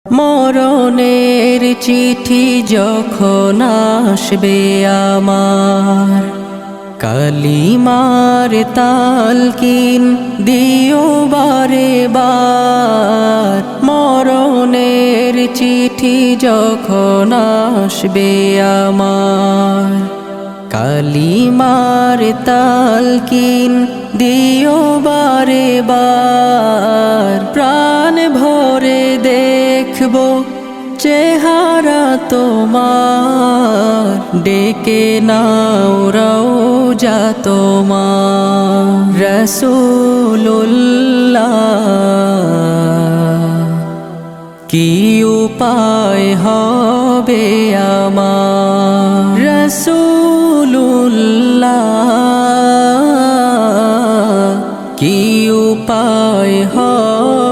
মরণের চিঠি যখন আসবে আমার, কালিমার তালকিন দিও বারে বার। মরণের চিঠি যখন আসবে আমার, কালিমার তালকিন দিও বারে বার। প্রাণ ভরে দেখবো চেহারা তোমার, ডেকে নাও রওজা তোমার। রাসূলুল্লাহ কি উপায় হবে আমার, রাসূলুল্লাহ কি উপায় হবে